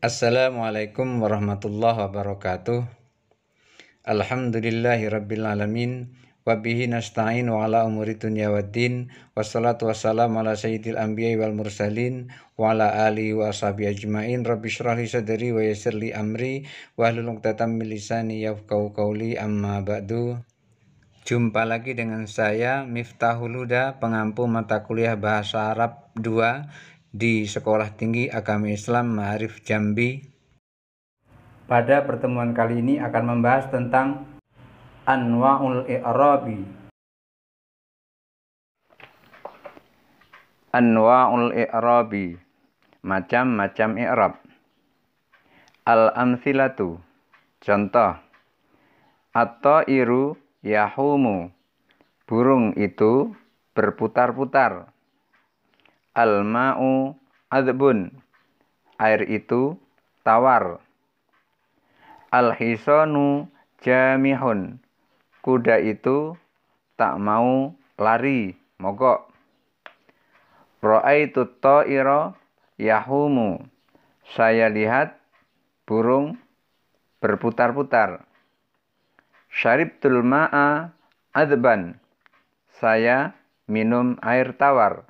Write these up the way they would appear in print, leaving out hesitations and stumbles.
Assalamualaikum warahmatullahi wabarakatuh. Alhamdulillahi rabbil alamin. Wabihi nasta'in wa ala umuri dunya waddin. Wassalatu wassalamu ala sayyidil anbiya'i wal mursalin wa ala alihi wa ashabihi ajma'in. Rabbi shrah li sadri wa yassir li amri wahlul 'uqdatam min lisani yafqahu qawli, amma ba'du. Jumpa lagi dengan saya Miftahul Huda, pengampu mata kuliah Bahasa Arab 2 di Sekolah Tinggi Agama Islam Ma'arif Jambi. Pada pertemuan kali ini akan membahas tentang Anwa'ul I'rabi. Anwa'ul I'rabi, macam-macam i'rab. Al-amthilatu, contoh. At-ta'iru yahumu, burung itu berputar-putar. Al-ma'u adbun, air itu tawar. Al-hisanu jamihun, kuda itu tak mau lari, mogok. Ra'aitu ta'ira yahumu, saya lihat burung berputar-putar. Syaribtul ma'a adban, saya minum air tawar.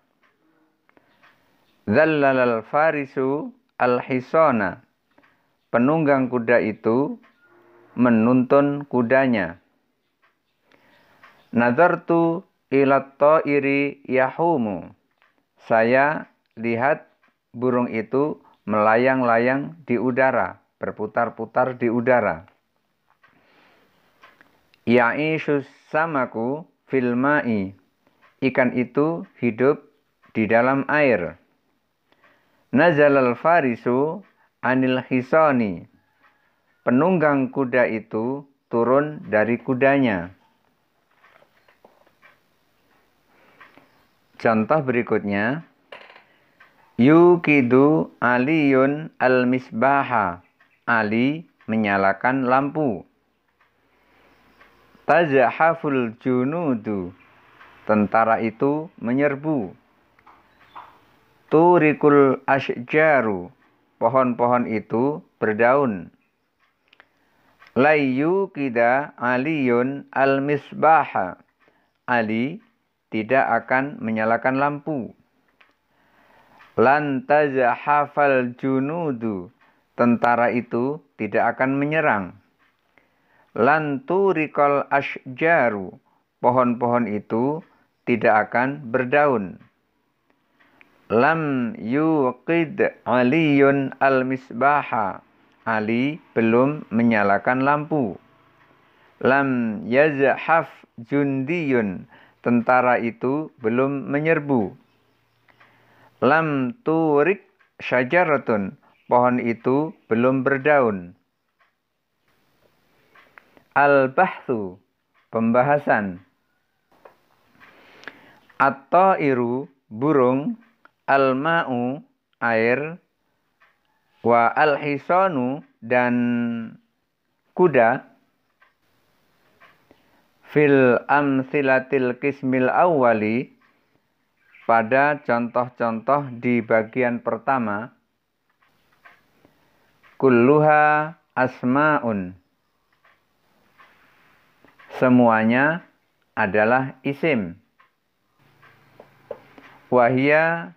Zallalal farisu al-hisana, penunggang kuda itu menuntun kudanya. Nazartu ilat ta'iri yahumu, saya lihat burung itu melayang-layang di udara, berputar-putar di udara. Ya'ishu samaku fil ma'i, ikan itu hidup di dalam air. Nazalal farisu anil hisani, penunggang kuda itu turun dari kudanya. Contoh berikutnya, yukidu aliyun al-misbaha, Ali menyalakan lampu. Tazahaful junudu, tentara itu menyerbu. Turikul asjaru, pohon-pohon itu berdaun. Layu kida aliyun al-misbaha, Ali tidak akan menyalakan lampu. Lantazahafal junudu, tentara itu tidak akan menyerang. Lanturikal asjaru, pohon-pohon itu tidak akan berdaun. Lam yuqid aliyun al-misbaha, Ali belum menyalakan lampu. Lam yazhaf jundiyun, tentara itu belum menyerbu. Lam turik syajaratun, pohon itu belum berdaun. Al-bahthu, pembahasan. At-ta'iru, burung. Al-ma'u, air. Wa al-hisanu, dan kuda. Fil amsilatil qismil awwali, pada contoh-contoh di bagian pertama. Kulluha asma'un, semuanya adalah isim. Wahia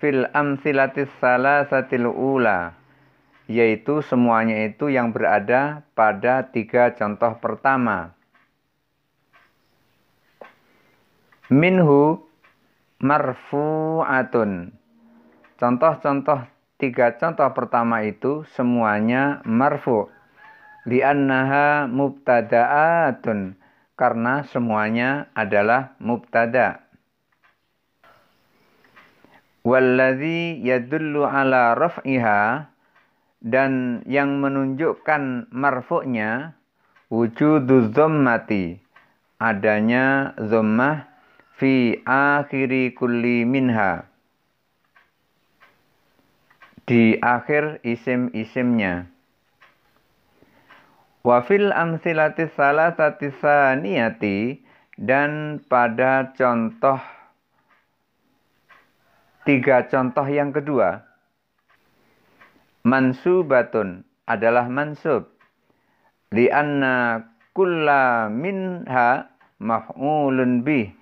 fil amsilatis salasatil ula, yaitu semuanya itu yang berada pada 3 contoh pertama. Minhu marfu'atun, contoh-contoh 3 contoh pertama itu semuanya marfu'. Li'annaha mubtada'atun, karena semuanya adalah mubtada'. Walladzi yadullu ala raf'iha, dan yang menunjukkan marfu'nya wujudu dhammati, adanya dhammah fi akhiri kulli minha, di akhir isim-isimnya. Wa fil amsilatis salasati saniyati, dan pada contoh 3 contoh yang kedua. mansubatun adalah mansub. Lianna kulla minha maf'ulun bih,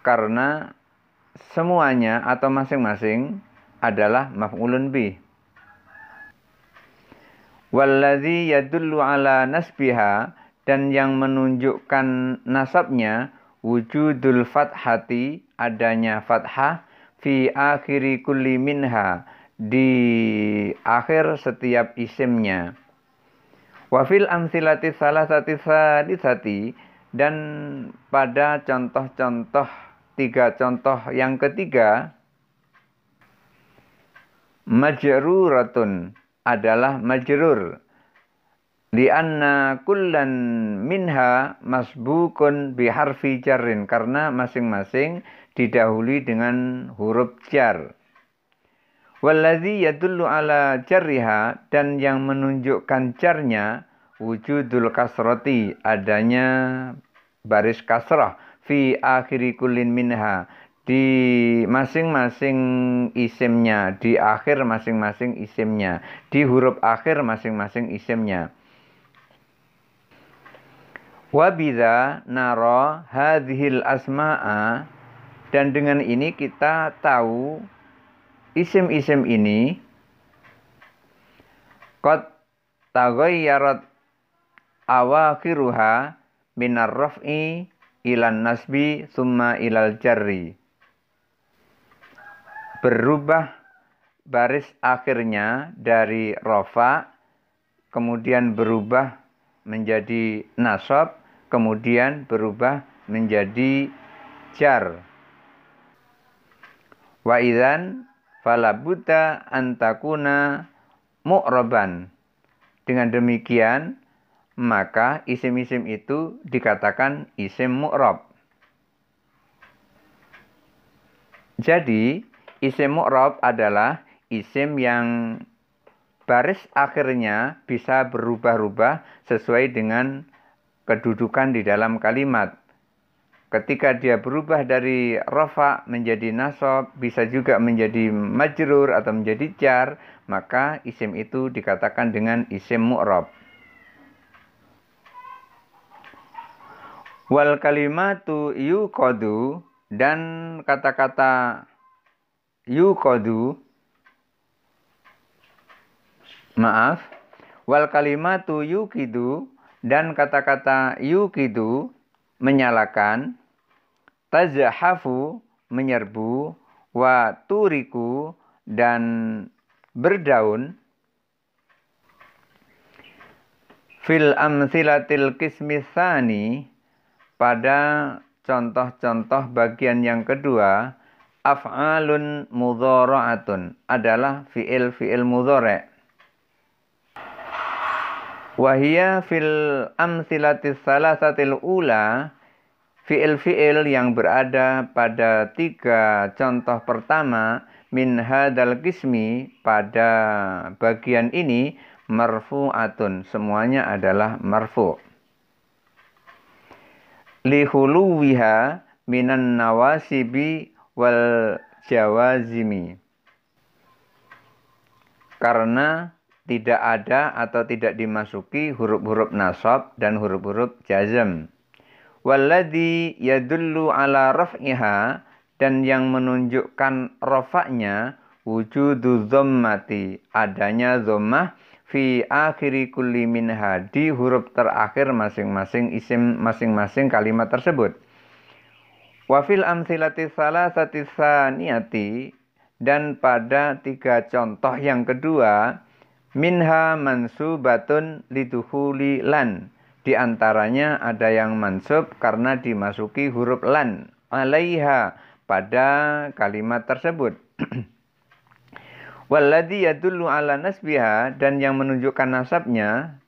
karena semuanya atau masing-masing adalah maf'ulun bih. Walladzi yadullu ala nasbiha, dan yang menunjukkan nasabnya wujudul fathati, adanya fathah, fi akhiri kulli minha, di akhir setiap isimnya. Wa fil amsilati salasati sadisati, dan pada contoh-contoh, 3 contoh yang ketiga, majruratun adalah majrur. Lianna kullan minha masbukun biharfi jarrin, karena masing-masing didahului dengan huruf jar. Walladzi yadullu ala jarriha, dan yang menunjukkan jarnya wujudul kasrati, adanya baris kasrah, fi akhiri kullin minha, di masing-masing isimnya, di akhir masing-masing isimnya, di huruf akhir masing-masing isimnya. Wa bidza nara hadhil asma'a, dan dengan ini kita tahu isim-isim ini qad taghayyarat awakhiruha minar raf'i ilan nasbi summa ilal jarri. Berubah baris akhirnya dari rafa, kemudian berubah menjadi nasab, kemudian berubah menjadi jar. Wa idzan falabuta antakuna mu'raban. Dengan demikian, maka isim-isim itu dikatakan isim mu'rab. Jadi, isim mu'rab adalah isim yang baris akhirnya bisa berubah-ubah sesuai dengan kedudukan di dalam kalimat. Ketika dia berubah dari rafa menjadi nasab, bisa juga menjadi majrur atau menjadi jar, maka isim itu dikatakan dengan isim mu'rab. Wal kalimatu yuqadu, dan kata-kata yuqadu, wal kalimatu yuqidu, dan kata-kata yuqidu menyalakan, tazhafu menyerbu, wa turiku dan berdaun, fil amsilatil qismi tsani, pada contoh-contoh bagian yang kedua, af'alun mudhara'atun adalah fi'il mudhari'. Wahia fil amsilatis salasatil ula, fi'il yang berada pada 3 contoh pertama, min hadal qismi, pada bagian ini, marfu'atun, semuanya adalah marfu'. Lihuluwiha minan nawasibi wal jawazimi, karena tidak ada atau tidak dimasuki huruf-huruf nasab dan huruf-huruf jazm. Walladzi yadullu ala raf'iha, dan yang menunjukkan rafa'nya wujudu dhammati, adanya dhammah, fi akhiri kulli minha, di huruf terakhir masing-masing isim, masing-masing kalimat tersebut. Wa fil amsilati salasati tsaniyati, dan pada 3 contoh yang kedua, minha mansubatun lidukhuli lan, di antaranya ada yang mansub karena dimasuki huruf lan, alaiha, pada kalimat tersebut. Walladzi yadullu ala nasbiha, dan yang menunjukkan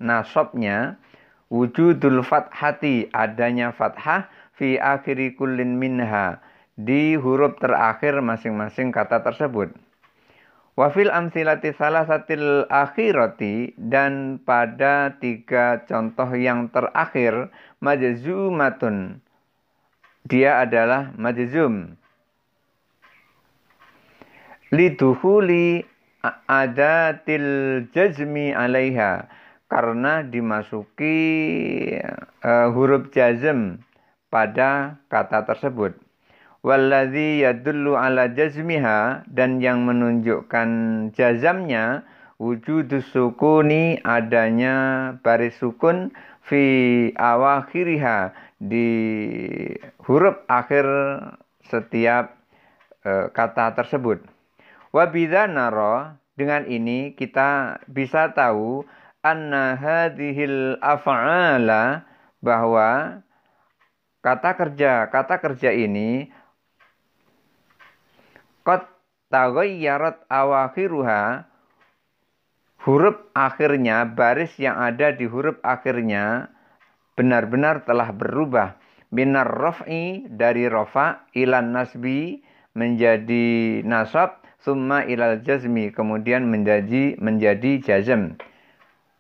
nasabnya wujudul fathati, adanya fathah, fi akhiri kullin minha, di huruf terakhir masing-masing kata tersebut. Wa fil amsilati salasatil akhirati, dan pada 3 contoh yang terakhir, majzumatun, dia adalah majzum, lidukhuli adatil jazmi alaiha, karena dimasuki huruf jazm pada kata tersebut. Walladzi yadullu ala jazmiha, dan yang menunjukkan jazamnya wujudus sukuni, adanya baris sukun fi awakhiriha, di huruf akhir setiap kata tersebut. Wa bidza nara, dengan ini kita bisa tahu anna hadhil af'ala, bahwa kata kerja ini qad taghayyarat awakhiruha, huruf akhirnya, baris yang ada di huruf akhirnya benar-benar telah berubah. Minar raf'i, dari rafa, ilan nasbi, menjadi nasab, summa ilal jazmi, kemudian menjadi jazm.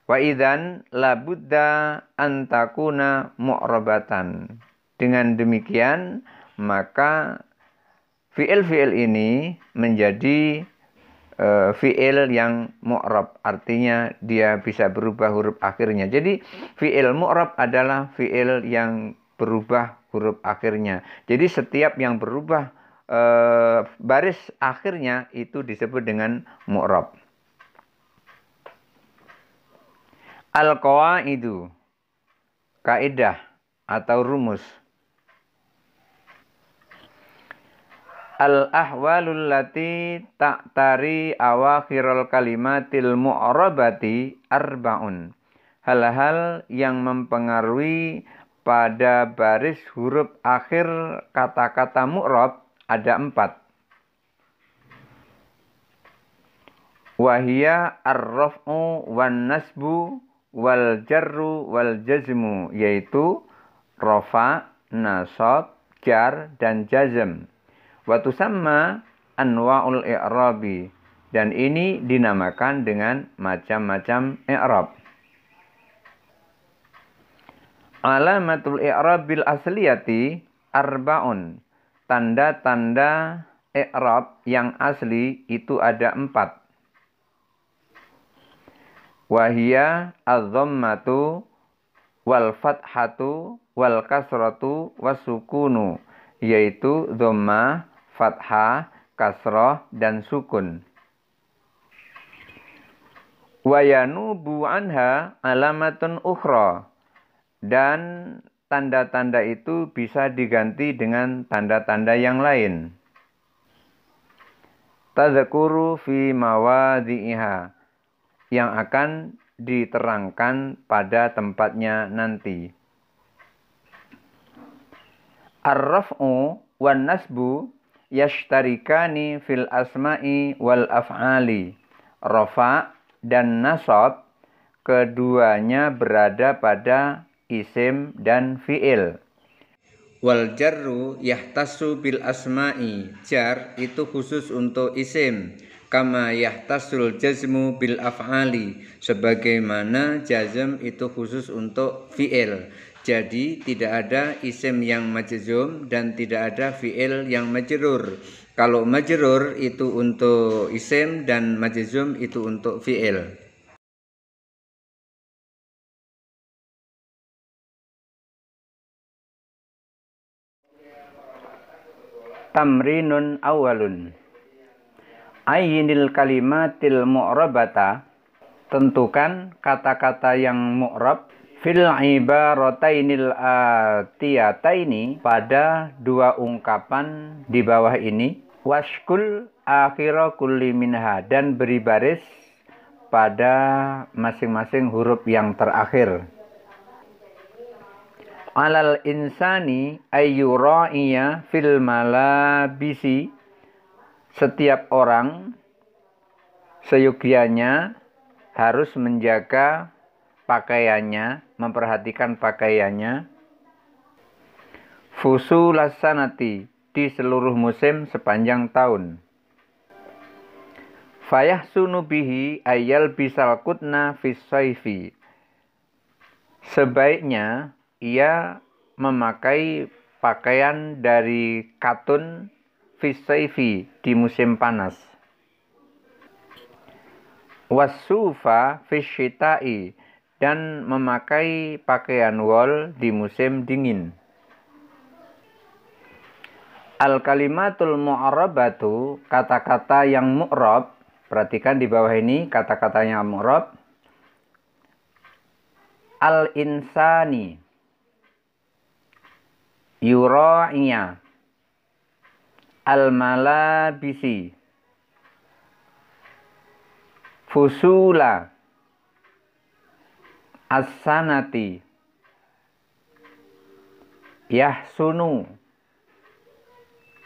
Wa idzan labudda antakuna mu'rabatan. Dengan demikian maka fi'il ini menjadi fi'il yang mu'rab, artinya dia bisa berubah huruf akhirnya. Jadi fi'il mu'rab adalah fi'il yang berubah huruf akhirnya. Jadi setiap yang berubah baris akhirnya itu disebut dengan mu'rab. Al-qawaidu, kaidah atau rumus. Al-ahwalul lati ta'tari awakhirul kalimatil mu'rabati arba'un. Hal-hal yang mempengaruhi pada baris huruf akhir kata-kata mu'rab ada 4. Wahia ar-raf'u wan nasbu wal jarru wal jazmu, yaitu rafa, nasab, jar, dan jazm. Wa tusamma anwa'ul i'rabi, dan ini dinamakan dengan macam-macam i'rab. Alamatul i'rabil asliyati arba'un. Tanda-tanda i'rab yang asli itu ada 4. Wahia az-dhammatu wal fathatu wal kasratu wasukunu, yaitu dhammah, fathah, kasrah, dan sukun. Wa yanubu anha alamatun ukhra, dan tanda-tanda itu bisa diganti dengan tanda-tanda yang lain. Tadzakuru fi mawadhi'iha, yang akan diterangkan pada tempatnya nanti. Ar-raf'u wan nasbu yashtarikani fil asma'i wal af'ali. Rafa dan nasab keduanya berada pada isim dan fi'il. Wal jarru yahtassu bil asma'i. Jar itu khusus untuk isim. Kama yahtassul jazmu bil af'ali, sebagaimana jazm itu khusus untuk fi'il. Jadi tidak ada isim yang majzum dan tidak ada fi'il yang majrur. Kalau majrur itu untuk isim dan majzum itu untuk fi'il. Tamrinun awalun. Ayyinil kalimatil mu'rabata, tentukan kata-kata yang mu'rab fil ibaratainil atiyataini, pada 2 ungkapan di bawah ini. Washkul akhira kulli minha, dan beri baris pada masing-masing huruf yang terakhir. Alal insani ayyura'iya fil malabisi, setiap orang seyogianya harus menjaga pakaiannya, memperhatikan pakaiannya. Fusulas sanati, di seluruh musim sepanjang tahun. Fayahsunu bihi ayyal bisal kutna fis saifi, sebaiknya ia memakai pakaian dari katun fis saifi, di musim panas. wasufa fisyita'i, dan memakai pakaian wol di musim dingin. Al-kalimatul mu'rabatu, kata-kata yang mu'rab. Perhatikan di bawah ini kata-katanya mu'rab. Al-insani, yura'iya, al-malabisi, fusula, as-sanati, yahsunu,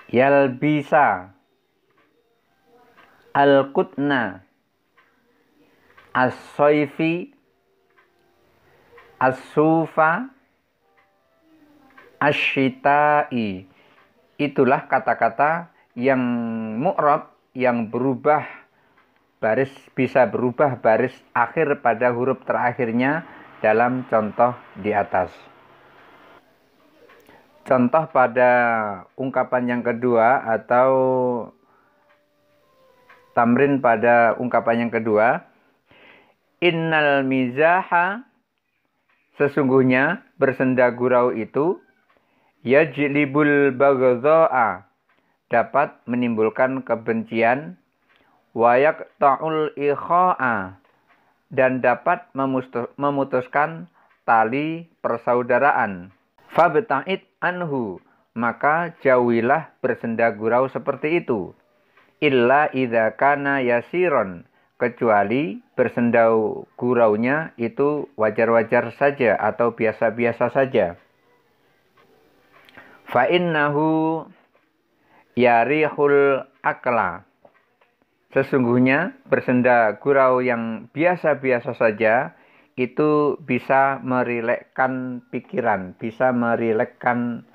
yalbisa, al-qutna, as-soifi, as-sufa, asyita'i. Itulah kata-kata yang mu'rab, yang berubah baris, bisa berubah baris akhir pada huruf terakhirnya dalam contoh di atas. Contoh pada ungkapan yang kedua atau tamrin pada ungkapan yang kedua. Innal mizaha, sesungguhnya bersenda gurau itu, yajlibul baghdha'a, dapat menimbulkan kebencian, wa yaqta'ul ikha'a, dan dapat memutuskan tali persaudaraan. Fabta'id anhu, maka jauhilah bersenda gurau seperti itu. Illa idza kana yasiron, kecuali bersenda guraunya itu wajar-wajar saja atau biasa-biasa saja. Fa innahu yarihul akla, sesungguhnya bersenda gurau yang biasa-biasa saja itu bisa merilekkan pikiran, bisa merilekkan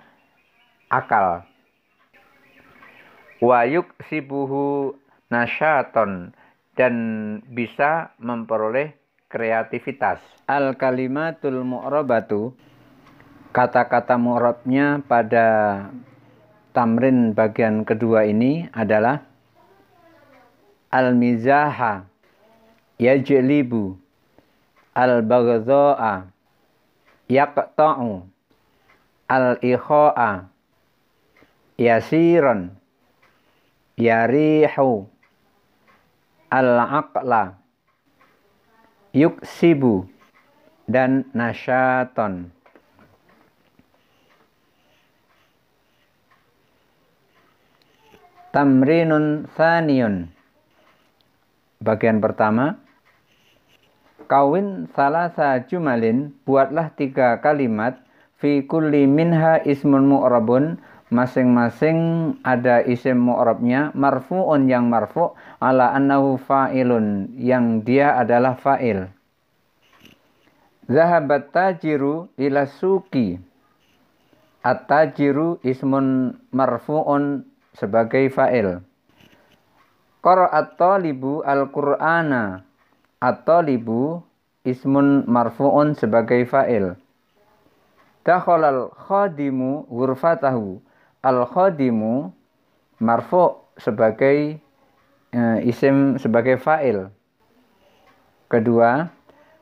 akal. Wa yuksibuhu nasyaton, dan bisa memperoleh kreativitas. Al-kalimatul mu'rabatu, kata-kata mu'rabnya pada tamrin bagian kedua ini adalah al-mizaha, yajlibu, al-baghdha'a, yaqta'u, al-ikha'a, yasiran, yarihu, al-aqla, yuksibu, dan nasyaton. Tamrinun thaniyun, bagian pertama. Kawin salasa jumalin, buatlah 3 kalimat, fi kulli minha ismun mu'rabun, masing-masing ada isim mu'rabnya, marfu'un yang marfu', ala annahu fa'ilun, yang dia adalah fa'il. Zahabat tajiru ila suki, at-tajiru ismun marfu'un sebagai fa'il. Qara'at talibu al-Qur'ana, at-talibu ismun marfu'un sebagai fa'il. Dakhalal khadimu ghurfatahu, al-khadimu marfu' sebagai isim sebagai fa'il. Kedua,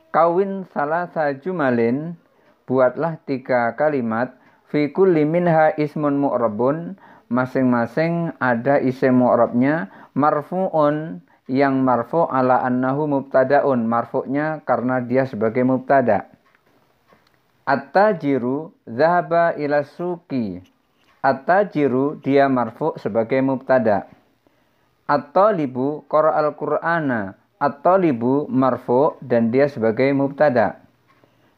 kawin salasa jumalin, buatlah 3 kalimat, fi kulli minha ismun mu'rabun, masing-masing ada isim mu'rabnya, marfu'un yang marfu' ala annahu mubtada'un, marfu'nya karena dia sebagai mubtada'. At-tajiru dhahaba ila suki, at-tajiru dia marfu' sebagai mubtada'. At-talibu qara'al Qur'ana, at-talibu marfu' dan dia sebagai mubtada'.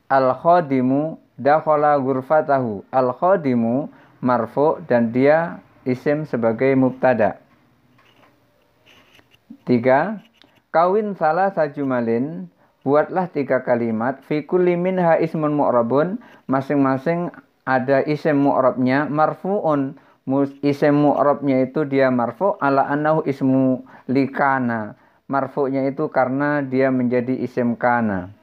Al-khadimu dakhala ghurfatahu, al-khadimu marfu' dan dia isim sebagai mubtada'. 3. Kawin salasa jumalin, buatlah 3 kalimat, fi kulli minha ismun mu'rabun, masing-masing ada isim mu'rabnya, marfu'un, isim mu'rabnya itu dia marfu' ala annahu ismu likana, marfu'nya itu karena dia menjadi isim kana.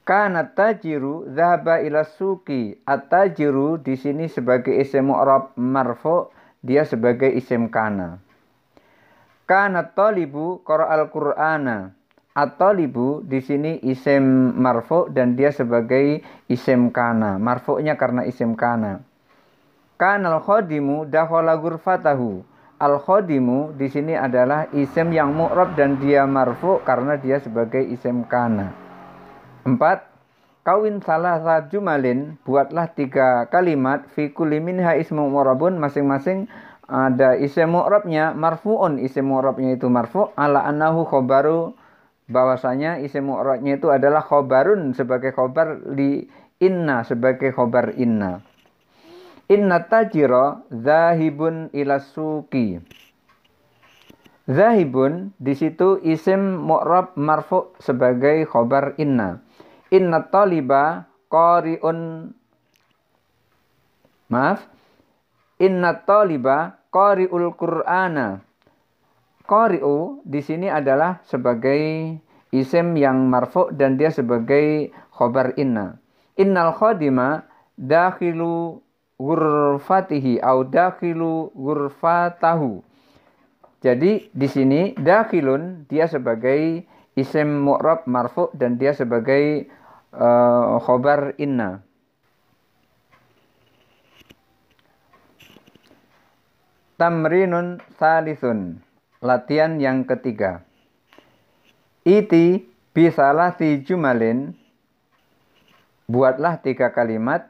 Kana tajiru dhahaba ila suki, at-tajiru di sini sebagai isim mu'rab marfu', dia sebagai isim kana. Kana talibu qara'al Qur'ana. At-talibu di sini isim marfu dan dia sebagai isim kana. Marfu'nya karena isim kana. Kanal khadimu dakhala ghurfatahu. Al khadimu di sini adalah isim yang mu'rab dan dia marfu karena dia sebagai isim kana. 4. Kawin salah jumalin, buatlah 3 kalimat fi kulli minha ismu mu'rabun, masing-masing ada isim mu'rabnya marfu'un, isim mu'rabnya itu marfu' ala annahu khobaru, bahwasanya isim mu'rabnya itu adalah khobarun sebagai khobar li inna, sebagai khobar inna. Inna tajira zahibun ila suqi. Zahibun di situ isim mu'rab marfu' sebagai khobar inna. Inna taliba qari'un, maaf, inna taliba qari'ul Qur'ana. Qari'u di sini adalah sebagai isim yang marfu' dan dia sebagai khobar inna. Innal khadima dakhilu ghurfatihi au dakhilu ghurfatahu. Jadi di sini dakhilun dia sebagai isim mu'rab marfu' dan dia sebagai khobar inna. Tamrinun salisun. Latihan yang ketiga. Iti bisalasi jumalin. Buatlah 3 kalimat.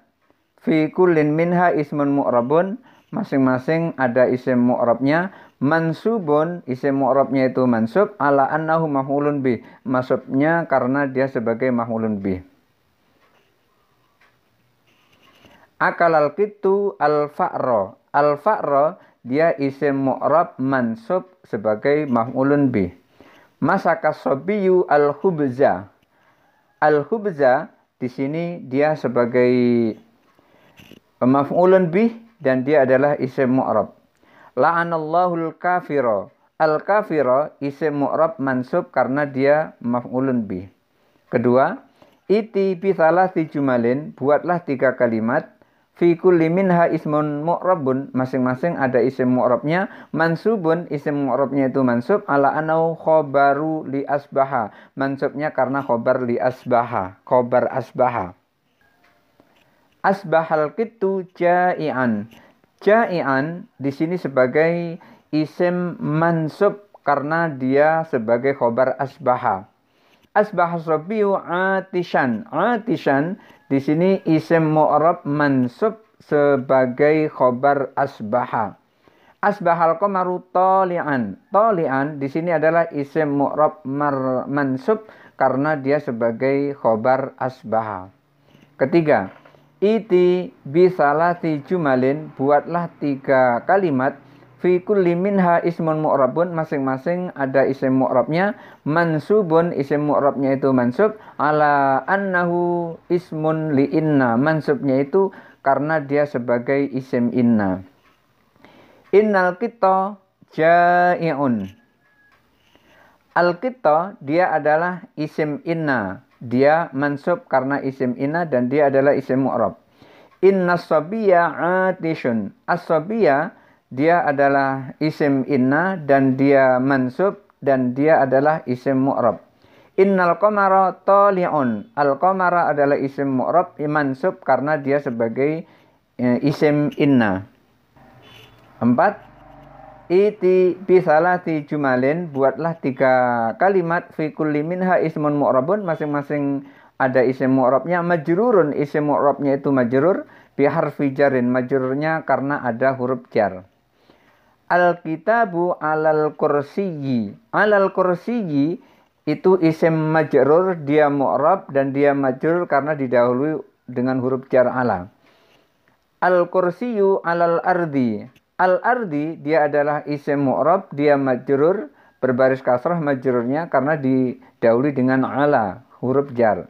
Fi kullin minha ismun mu'rabun. Masing-masing ada isim mu'rabnya. Mansubun, isim mu'rabnya itu mansub. Ala annahu maf'ulun bih. Mansubnya karena dia sebagai maf'ulun bih. Akalal kitu al-fa'ra. Al-fa'ra dia isim mu'rab mansub sebagai maf'ulun bih. Masaka sobiyu al-khubza. Al-khubza di sini dia sebagai maf'ulun bih dan dia adalah isim mu'rab. La'anallahul kafira. Al-kafira isim mu'rab mansub karena dia maf'ulun bih. Kedua, iti bithalasi jumalin, buatlah 3 kalimat. Fi kulli minha ismun mu'rabun, masing-masing ada isim mu'rabnya. Mansubun, isim mu'rabnya itu mansub. Ala anau khobaru li asbaha. Mansubnya karena khobar li asbaha. Khobar asbaha. Asbahal kitu ja'ian. Ja'ian di sini sebagai isim mansub karena dia sebagai khobar asbaha. Asbah sobiyu atishan. Atishan di sini isim mu'rab mansub sebagai khobar asbaha. Asbahal qamaru tali'an. Tali'an di sini adalah isim mu'rab mansub karena dia sebagai khobar asbaha. Ketiga, iti bisalati jumalin, buatlah 3 kalimat. Fi kulli minha ismun mu'rabun, masing-masing ada isim mu'rabnya. Mansubun, isim mu'rabnya itu mansub. Ala annahu ismun li inna, mansubnya itu karena dia sebagai isim inna. Innal kita ja'iun. Al-kita dia adalah isim inna. Dia mansub karena isim inna dan dia adalah isim mu'rab. Inna sabiya atishun. As-sabiya dia adalah isim inna dan dia mansub dan dia adalah isim mu'rab. Innal qamara tali'un. Al-qamara adalah isim mu'rab mansub karena dia sebagai isim inna. 4. Iti bisalati jumalin, buatlah 3 kalimat. Fi kulli minha ismun mu'rabun, masing-masing ada isim mu'rabnya. Majrurun, isim mu'rabnya itu majrur. Biharfi jarin, majrurnya karena ada huruf jar. Al-kitabu alal kursiyyi. Alal kursiyyi itu isim majrur, dia mu'rab dan dia majrur karena didahului dengan huruf jar ala. Al-kursiyyu alal ardi. Al-ardi dia adalah isim mu'rab, dia majrur, berbaris kasrah majrurnya karena didahului dengan ala, huruf jar.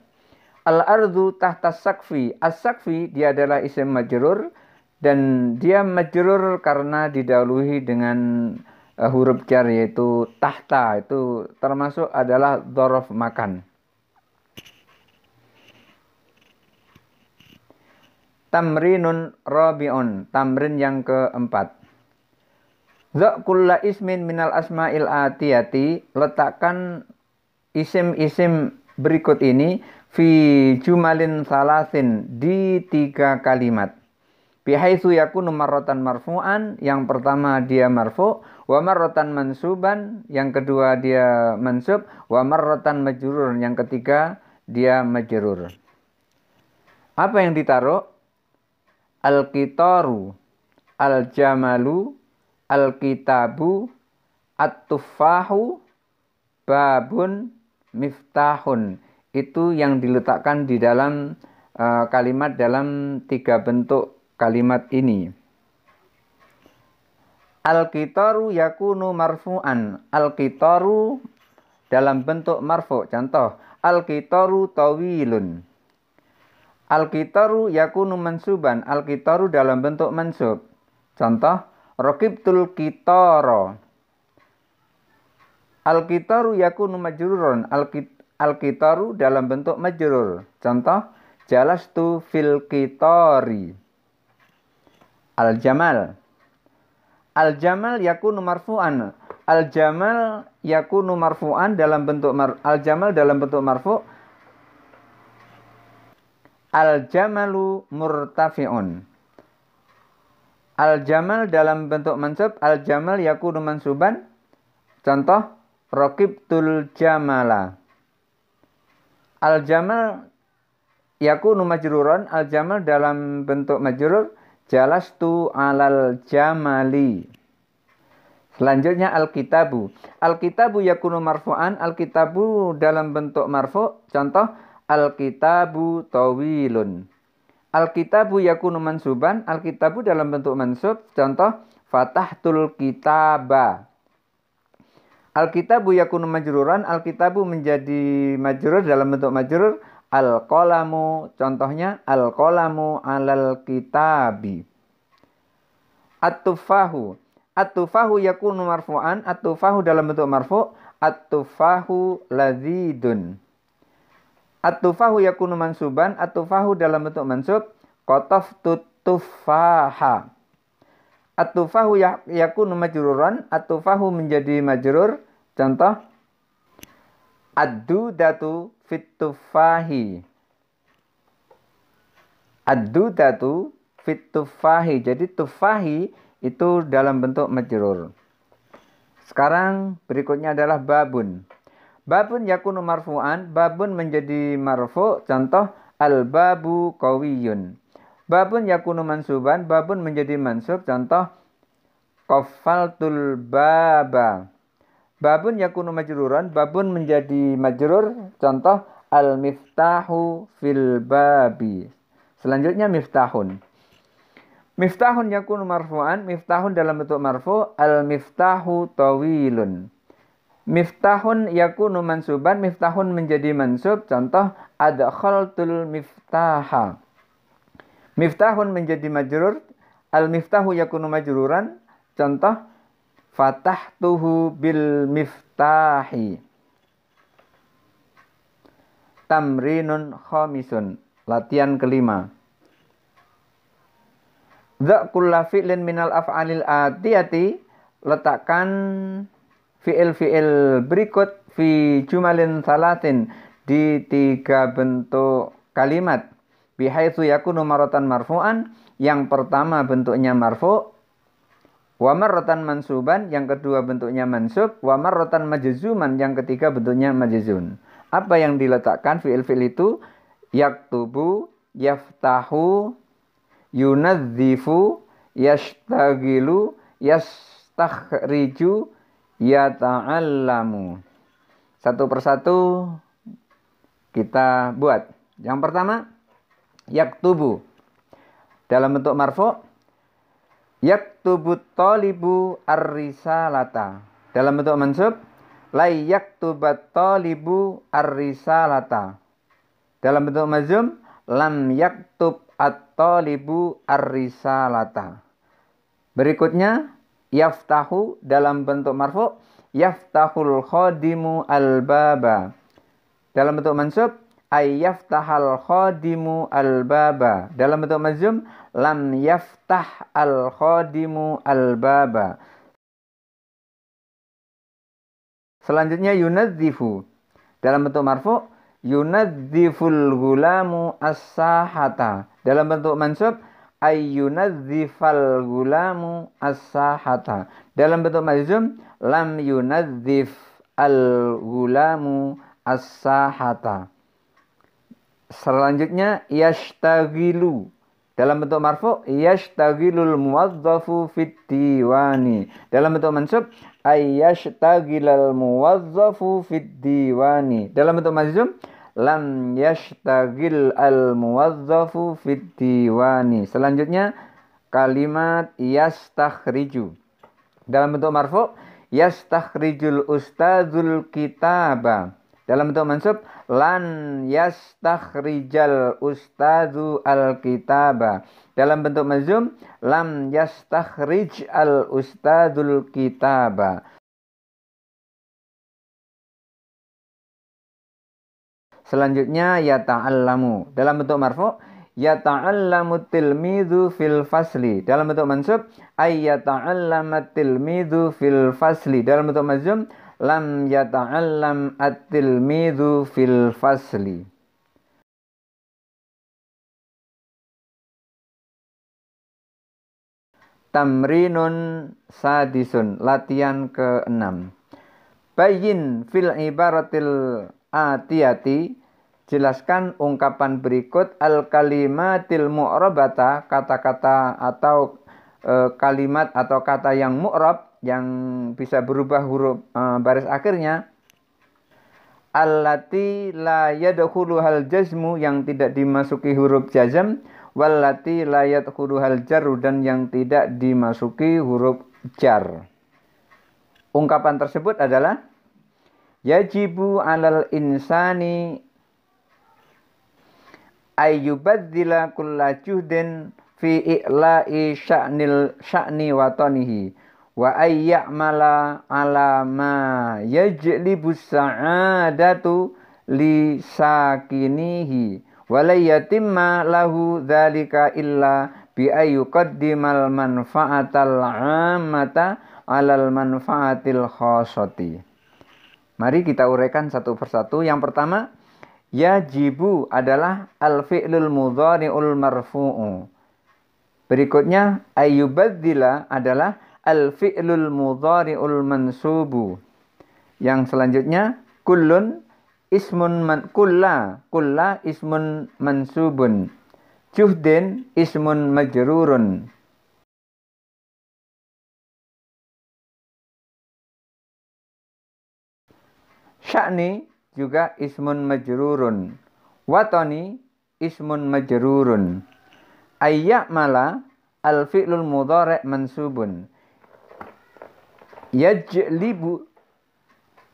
Al-ardu tahta sakfi. As-sakfi dia adalah isim majrur dan dia majrur karena didahului dengan huruf jar yaitu tahta, itu termasuk adalah dzaraf makan. Tamrinun rabi'un, tamrin yang keempat. Za kulla ismin minal asma'il atiyati, letakkan isim-isim berikut ini fi jumalin salasin, di 3 kalimat. Bihaitsu yakunu marratan marfu'an, yang pertama dia marfu', wa marratan mansuban, yang kedua dia mansub, wa marratan majrur, yang ketiga dia majrur. Apa yang ditaruh? Al-qitaru, al-jamalu, al-kitabu, at-tufahu, babun, miftahun. Itu yang diletakkan di dalam kalimat dalam 3 bentuk kalimat ini. Al-qitaru yakunu marfu'an. Al-qitaru dalam bentuk marfu'. Contoh, al-qitaru tawilun. Al-qitaru yakunu mansuban. Al-qitaru dalam bentuk mansub. Contoh, raqibtul qitara. Al-qitaru yakunu majrurun. Al-qitaru dalam bentuk majrur. Contoh, jalastu fil qitari. Al-jamal. Al-jamal yakunu marfu'an. Al-jamal yakunu marfu'an dalam bentuk al-jamal dalam bentuk marfu'. Al-jamalu murtafi'un. Al-jamal dalam bentuk mansub. Al-jamal yakunu mansuban. Contoh, raqibtul jamala. Al-jamal yakunu majruran. Al-jamal dalam bentuk majrur. Jalastu alal jamali. Selanjutnya al-kitabu. Al-kitabu yakunu marfu'an. Al-kitabu dalam bentuk marfu'. Contoh, al-kitabu tawilun. Al-kitabu yakunu mansuban. Al-kitabu dalam bentuk mansub. Contoh, fatahtul kitaba. Al-kitabu yakunu majruran. Al-kitabu menjadi majrur dalam bentuk majrur. Al-qalamu, contohnya al-qalamu alal kitabi. At-tufahu. At-tufahu yakunu marfu'an. At-tufahu dalam bentuk marfu'. At-tufahu lazidun. At-tufahu yakunu mansuban. At-tufahu dalam bentuk mansub. Qataftut tufaha. At-tufahu yakunu majruran. At-tufahu menjadi majrur. Contoh, ad-dudatu fit tufahi. Ad-dudatu fit tufahi. Jadi tufahi itu dalam bentuk majrur. Sekarang berikutnya adalah babun. Babun yakunu marfu'an. Babun menjadi marfu'. Contoh, al-babu qawiyun. Babun yakunu mansuban. Babun menjadi mansub. Contoh, qaffaltul baba. Babun yakunu majruran. Babun menjadi majrur. Contoh, al-miftahu fil babi. Selanjutnya miftahun. Miftahun yakunu marfu'an. Miftahun dalam bentuk marfu'. Al-miftahu tawilun. Miftahun yakunu mansuban. Miftahun menjadi mansub. Contoh, adkhaltul miftaha. Miftahun menjadi majrur. Al-miftahu yakunu majruran. Contoh, fatahtuhu bil miftahi. Tamrinun khamisun. Latihan kelima. Dha kulla fi'lin minal af'alil atiyati. Letakkan fi'il-fi'il berikut fi jumalin salatin, di 3 bentuk kalimat. Bihaitsu yakunu marratan marfu'an. Yang pertama bentuknya marfu'. Wa marratan mansuban, yang kedua bentuknya mansub. Wa marratan majzuman, yang ketiga bentuknya majzun. Apa yang diletakkan fi'il-fi'il itu? Yaktubu, yaftahu, yunadzifu, yashtagilu, yastakhriju, yata'allamu. Satu persatu kita buat. Yang pertama, yaktubu dalam bentuk marfu'. Yaktubut talibu ar-risalata. Dalam bentuk mansub, la yaktubat talibu ar-risalata. Dalam bentuk majzum, lam yaktub at-talibu ar-risalata. Berikutnya, yaftahu dalam bentuk marfu'. Yaftahul khadimu al-baba. Dalam bentuk mansub, ay yaftahal khadimu al-baba. Dalam bentuk majzum, lam yaftah al-khadimu al-baba. Selanjutnya yunadzifu. Dalam bentuk marfu, yunadziful gulamu as-sahata. Dalam bentuk mansub, ayyunadzifal gulamu as-sahata. Dalam bentuk majzum, lam yunadzif al-gulamu as-sahata. Selanjutnya yashtagilu. Dalam bentuk marfu, yashtagilul muwadzafu fid diwani. Dalam bentuk mansub, ayyashtagilal muwadzafu fid diwani. Dalam bentuk majzum, lam yashtagil al muwadzafu fid diwani. Selanjutnya kalimat yastakhriju. Dalam bentuk marfu, yastakhrijul ustadzul kitaba. Dalam bentuk mansub, lan yastakhrijal ustadzu al-kitaba. Dalam bentuk majzum, lam yastakhrij al ustadzul kitaba. Selanjutnya yata'allamu. Dalam bentuk marfu, yata'allamu tilmidhu fil fasli. Dalam bentuk mansub, ay yata'allamat tilmidhu fil fasli. Dalam bentuk majzum, lam yata'allam at-tilmidhu fil fasli. Tamrinun sadisun. Latihan ke-6. Bayin fil ibaratil atiyati. Jelaskan ungkapan berikut al-kalimatil mu'rabata. Kata-kata atau kalimat atau kata yang mu'rab, yang bisa berubah huruf baris akhirnya. Allati la yadkhuluhal jazmu, yang tidak dimasuki huruf jazm. Wallati la yadkhuluhal jarru, dan yang tidak dimasuki huruf jar. Ungkapan tersebut adalah yajibu alal insani ayyubadzila kulla juhdin fi i'la'i sya'ni watanihi wa ayya'mala ala ma yajlibu sa'adatu li sakinihi wa la yatimma lahu dzalika illa bi ayyuqaddimal manfa'atal 'ammata 'alal manfa'atil khassati. Mari kita uraikan satu persatu. Yang pertama, yajibu adalah al-fi'lul mudhari'ul marfu'u. Berikutnya ayyubadzila adalah al-fi'lul mudhari'ul mansubu. Yang selanjutnya kullun ismun kulla ismun mansubun. Juhdin ismun majrurun. Sya'ni juga ismun majrurun. Watani ismun majrurun. Ayya'mala al-fi'lul mudhari' mansubun. Yajlibu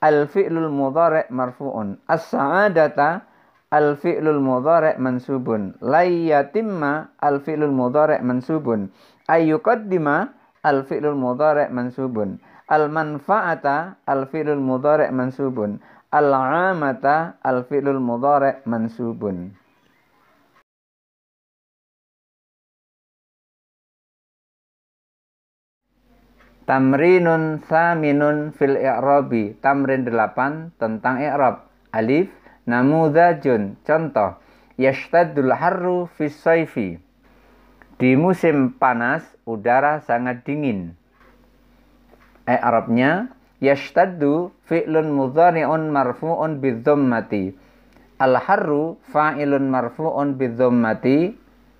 al-fi'lul mudhari' marfu'un. As-sa'adata al-fi'lul mudhari' mansubun. Layyatimma al-fi'lul mudhari' mansubun. Ayyuqaddima al-fi'lul mudhari' mansubun. Al-manfa'ata al-fi'lul mudhari' mansubun. Al-'amata al-fi'lul mudhari' mansubun. Tamrinun saminun fil i'rabi. Tamrin 8 tentang i'rab. Alif, namudzajun, contoh. Yashtaddul harru fis sayfi. Di musim panas udara sangat dingin. I'rabnya yashtaddu fi'lun mudhari'un marfu'un bidhammati. Al-harru fa'ilun marfu'un bidhammati.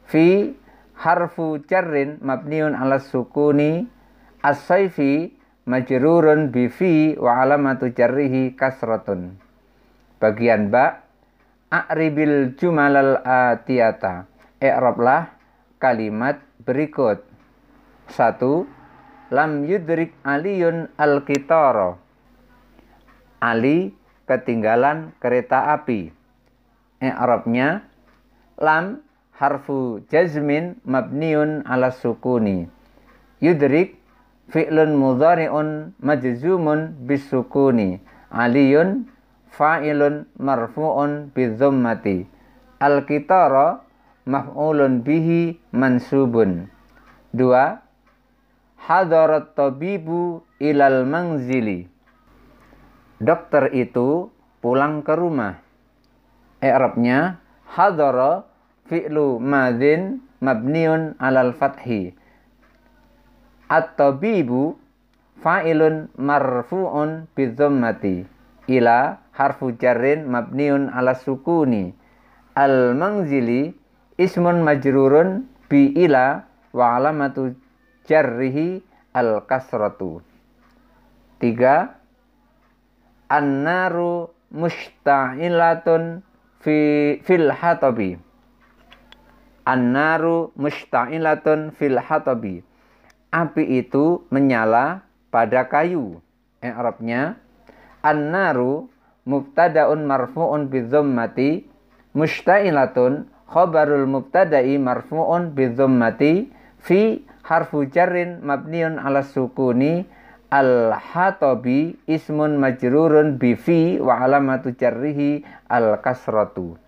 Fi harfu jarrin mabniun 'ala sukuni. As-sayfi majrurun bi fi wa alamatu jarrihi kasratun. Bagian ba, a'ribil jumalal atiyata. I'rablah kalimat berikut. 1. Lam yudrik aliyun al-qitara. Ali ketinggalan kereta api. I'rabnya lam harfu jazmin mabniun 'ala sukuni. Yudrik fi'lun mudhari'un majzumun bisukuni. Aliyun fa'ilun marfu'un bidhammati. Al-qitara maf'ulun bihi mansubun. 2. Hadarat tabibu ilal manzili. dokter itu pulang ke rumah. I'rabnya hadara fi'lu madhin mabniun alal fathi. At-tabibu fa'ilun marfu'un bidhammati. Ila harfu jarrin mabniun ala sukuni. Al-manzili ismun majrurun bi ila wa alamatu jarrihi al-kasratu. 3. An-naru musta'ilatun fil hatabi. An-naru musta'ilatun fil hatabi. Api itu menyala pada kayu. I'rabnya an-naru mubtada'un marfu'un bidhammati, musta'ilatun khabarul mubtada'i marfu'un bidhammati, fi harfu jarrin mabniun ala sukuni, al-hatabi ismun majrurun bi fi wa alamatu jarrihi al-kasratu.